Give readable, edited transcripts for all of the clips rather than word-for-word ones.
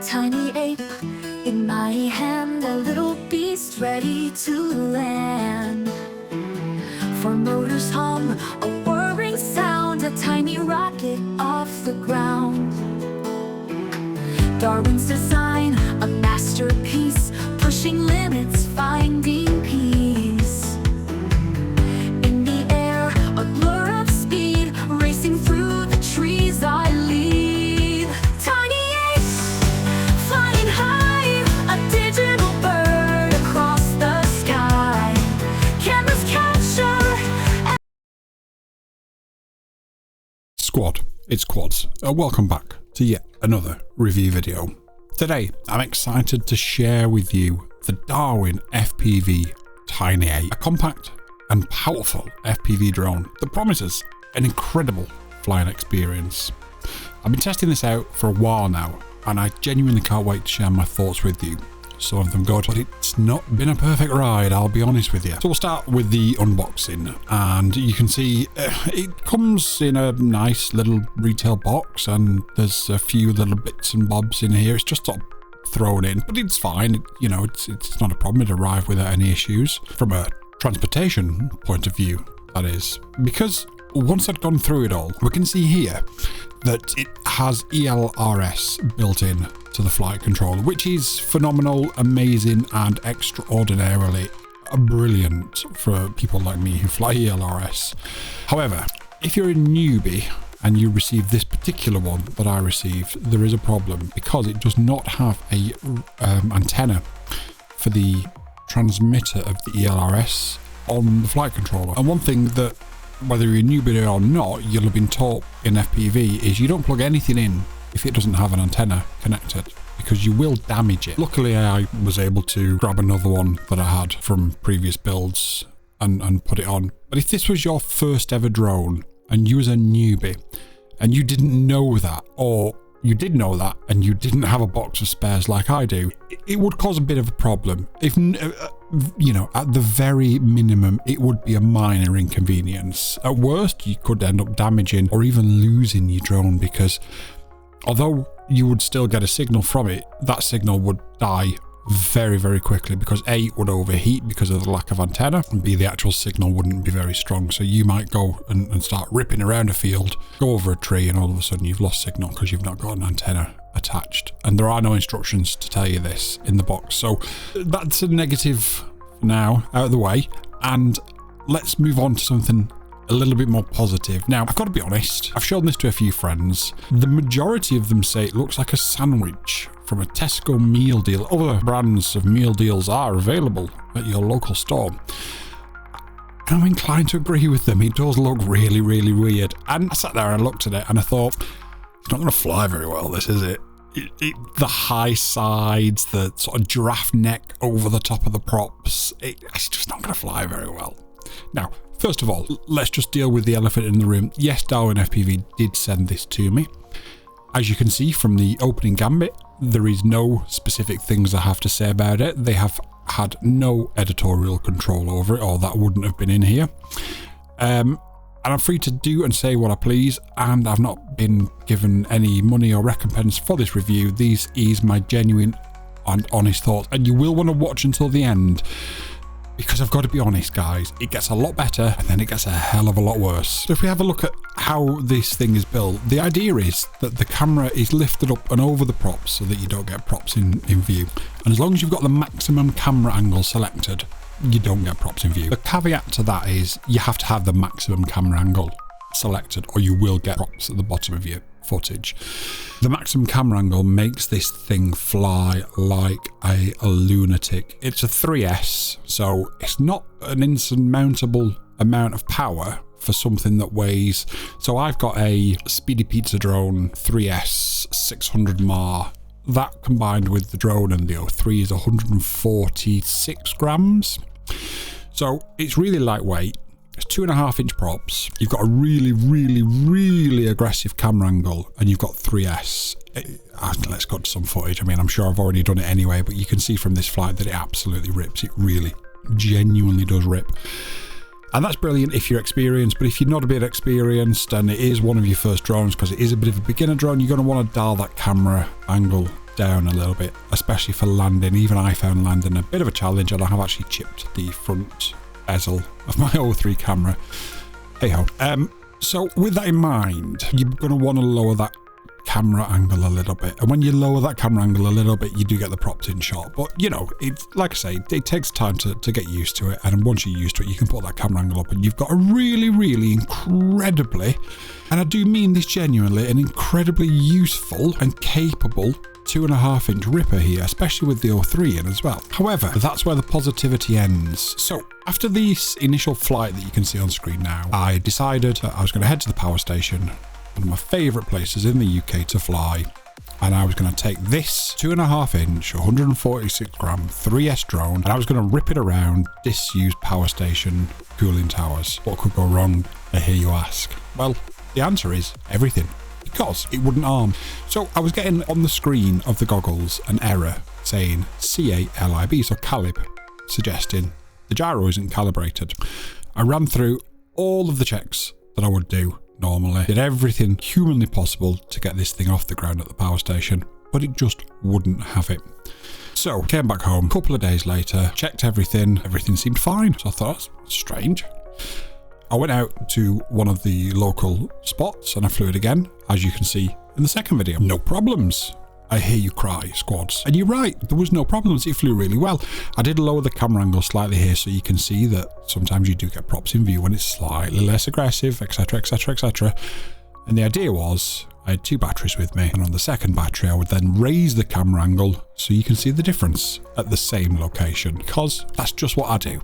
TinyApe. In my hand, a little beast ready to land. For motors hum, a whirring sound, a tiny rocket off the ground. Darwin's design, a masterpiece, pushing limits, finding peace. In the air, a blur of speed, racing through the trees I lead. TinyApe, flying high, a digital bird across the sky. Cameras capture. Squad, it's Quads. Welcome back to yet another review video. Today, I'm excited to share with you the DarwinFPV TinyApe, a compact and powerful FPV drone that promises an incredible flying experience. I've been testing this out for a while now, and I genuinely can't wait to share my thoughts with you. Some of them good, but it's not been a perfect ride, I'll be honest with you. So we'll start with the unboxing, and you can see it comes in a nice little retail box, and there's a few little bits and bobs in here. It's just sort of thrown in, but it's fine. It's not a problem. It arrived without any issues from a transportation point of view, that is, because once I'd gone through it all, we can see here that it has ELRS built in to the flight controller, which is phenomenal, amazing, and extraordinarily brilliant for people like me who fly ELRS. However, if you're a newbie and you receive this particular one that I received, there is a problem because it does not have a antenna for the transmitter of the ELRS on the flight controller. And one thing that, whether you're a newbie or not, you'll have been taught in FPV is you don't plug anything in if it doesn't have an antenna connected, because you will damage it. Luckily, I was able to grab another one that I had from previous builds and put it on. But if this was your first ever drone and you was a newbie and you didn't know that, or you did know that and you didn't have a box of spares like I do, it would cause a bit of a problem. If at the very minimum, it would be a minor inconvenience. At worst, you could end up damaging or even losing your drone, because although you would still get a signal from it, that signal would die very, very quickly, because A, it would overheat because of the lack of antenna, and B, the actual signal wouldn't be very strong. So you might go and start ripping around a field, go over a tree, and all of a sudden you've lost signal because you've not got an antenna attached. And there are no instructions to tell you this in the box. So that's a negative for now out of the way, and let's move on to something a little bit more positive. Now, I've got to be honest, I've shown this to a few friends. The majority of them say it looks like a sandwich from a Tesco meal deal. Other brands of meal deals are available at your local store. And I'm inclined to agree with them. It does look really, really weird. And I sat there and looked at it and I thought, it's not going to fly very well, this, is it? The high sides, the sort of giraffe neck over the top of the props, it's just not going to fly very well. Now, first of all, let's just deal with the elephant in the room. Yes, DarwinFPV did send this to me. As you can see from the opening gambit, there is no specific things I have to say about it. They have had no editorial control over it, or that wouldn't have been in here. And I'm free to do and say what I please, and I've not been given any money or recompense for this review. These is my genuine and honest thoughts, and you will want to watch until the end, because I've got to be honest, guys, it gets a lot better and then it gets a hell of a lot worse. So if we have a look at how this thing is built, the idea is that the camera is lifted up and over the props so that you don't get props in view. And as long as you've got the maximum camera angle selected, you don't get props in view. The caveat to that is you have to have the maximum camera angle selected or you will get props at the bottom of your footage. The maximum camera angle makes this thing fly like a lunatic. It's a 3S, so it's not an insurmountable amount of power for something that weighs. So I've got a Speedy Pizza drone 3S 600 mAh. That combined with the drone and the O3 is 146 grams. So it's really lightweight. It's 2.5-inch props. You've got a really, really, really aggressive camera angle, and you've got 3S. Let's go to some footage. I mean, I'm sure I've already done it anyway, but you can see from this flight that it absolutely rips. It really, genuinely does rip. And that's brilliant if you're experienced, but if you're not a bit experienced and it is one of your first drones, because it is a bit of a beginner drone, you're going to want to dial that camera angle down a little bit, especially for landing. Even I found landing a bit of a challenge, and I have actually chipped the front bezel of my 03 camera. Hey ho. So with that in mind, you're going to want to lower that camera angle a little bit, and when you lower that camera angle a little bit, you do get the props in shot. But you know, it's like I say, it takes time to get used to it, and once you're used to it, you can put that camera angle up and you've got a really incredibly, and I do mean this genuinely, an incredibly useful and capable 2.5-inch ripper here, especially with the 03 in as well. However, that's where the positivity ends. So after this initial flight that you can see on screen now, I decided that I was going to head to the power station, one of my favourite places in the UK to fly, and I was going to take this 2.5-inch 146 gram 3S drone, and I was going to rip it around disused power station cooling towers. What could go wrong, I hear you ask? Well, the answer is everything, because it wouldn't arm. So I was getting on the screen of the goggles an error saying CALIB, so calib, suggesting the gyro isn't calibrated. I ran through all of the checks that I would do normally, did everything humanly possible to get this thing off the ground at the power station, but it just wouldn't have it. So came back home a couple of days later, checked everything seemed fine. So I thought, that's strange. I went out to one of the local spots and I flew it again, as you can see in the second video. No problems. I hear you cry, squads. And you're right, there was no problems, it flew really well. I did lower the camera angle slightly here so you can see that sometimes you do get props in view when it's slightly less aggressive, etc, etc, etc. And the idea was, I had 2 batteries with me, and on the second battery I would then raise the camera angle so you can see the difference at the same location, because that's just what I do.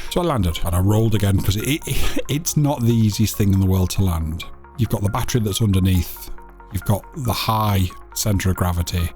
So I landed and I rolled again, because it's not the easiest thing in the world to land. You've got the battery that's underneath, you've got the high centre of gravity.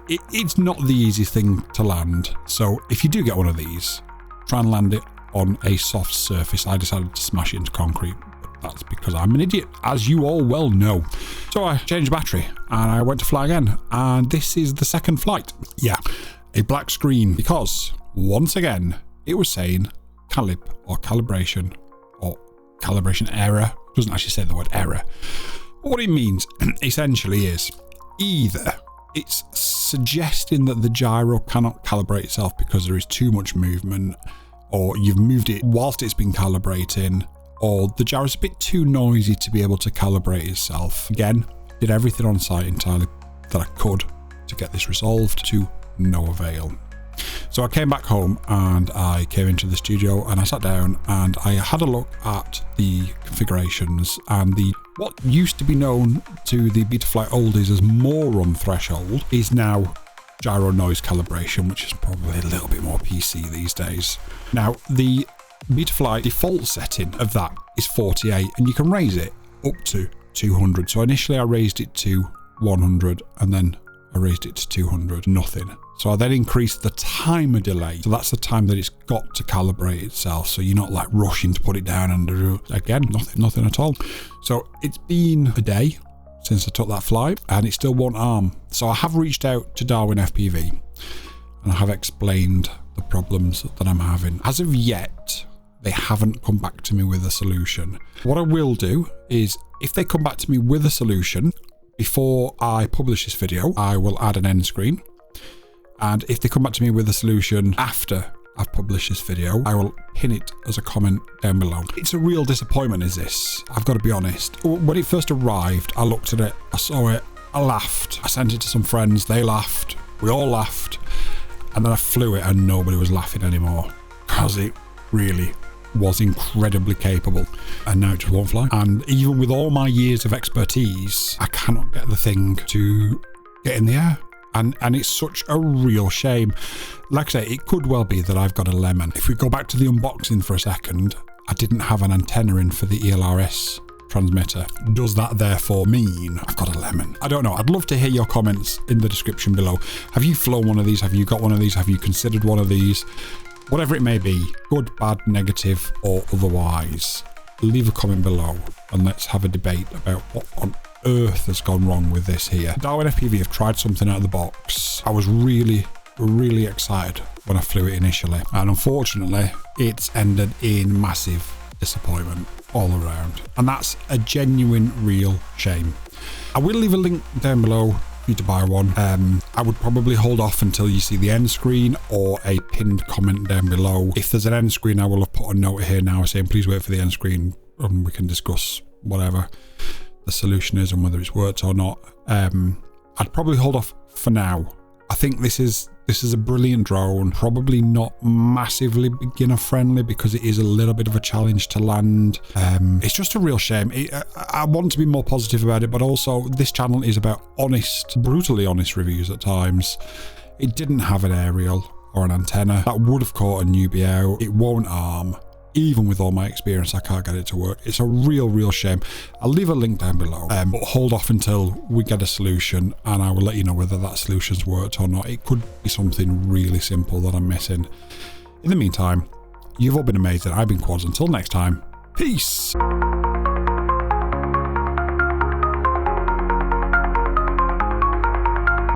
It's not the easiest thing to land. So if you do get one of these, try and land it on a soft surface. I decided to smash it into concrete, but that's because I'm an idiot, as you all well know. So I changed battery and I went to fly again, and this is the second flight. Yeah, a black screen, because once again it was saying calib or calibration or calibration error. It doesn't actually say the word error. What it means essentially is either it's suggesting that the gyro cannot calibrate itself because there is too much movement, or you've moved it whilst it's been calibrating, or the gyro is a bit too noisy to be able to calibrate itself. Again, did everything on site entirely that I could to get this resolved, to no avail. So I came back home and I came into the studio and I sat down and I had a look at the configurations, and the what used to be known to the Betaflight oldies as moron threshold is now gyro noise calibration, which is probably a little bit more PC these days. Now the Betaflight default setting of that is 48, and you can raise it up to 200. So initially I raised it to 100 and then I raised it to 200, nothing. So I then increased the timer delay. So that's the time that it's got to calibrate itself. So you're not like rushing to put it down, and again, nothing at all. So it's been a day since I took that flight and it still won't arm. So I have reached out to DarwinFPV and I have explained the problems that I'm having. As of yet, they haven't come back to me with a solution. What I will do is, if they come back to me with a solution, before I publish this video, I will add an end screen. And if they come back to me with a solution after I've published this video, I will pin it as a comment down below. It's a real disappointment, is this? I've got to be honest. When it first arrived, I looked at it, I saw it, I laughed. I sent it to some friends, they laughed, we all laughed. And then I flew it and nobody was laughing anymore, because it really was incredibly capable, and now it just won't fly. And even with all my years of expertise, I cannot get the thing to get in the air, and it's such a real shame. Like I say, it could well be that I've got a lemon. If we go back to the unboxing for a second, I didn't have an antenna in for the ELRS transmitter. Does that therefore mean I've got a lemon? I don't know. I'd love to hear your comments in the description below. Have you flown one of these? Have you got one of these? Have you considered one of these? Whatever it may be, good, bad, negative, or otherwise, leave a comment below and let's have a debate about what on earth has gone wrong with this here. DarwinFPV have tried something out of the box. I was really excited when I flew it initially, and unfortunately it's ended in massive disappointment all around, and that's a genuine real shame. I will leave a link down below for you to buy one. I would probably hold off until you see the end screen or a pinned comment down below. If there's an end screen, I will have put a note here now saying please wait for the end screen and we can discuss whatever the solution is and whether it's worked or not. I'd probably hold off for now. I think this is a brilliant drone, probably not massively beginner friendly because it is a little bit of a challenge to land. It's just a real shame. I want to be more positive about it, but also this channel is about honest, brutally honest reviews at times. It didn't have an aerial or an antenna. That would have caught a newbie out. It won't arm. Even with all my experience, I can't get it to work. It's a real shame. I'll leave a link down below, but hold off until we get a solution and I will let you know whether that solution's worked or not. It could be something really simple that I'm missing. In the meantime, you've all been amazing. I've been Quads. Until next time, peace.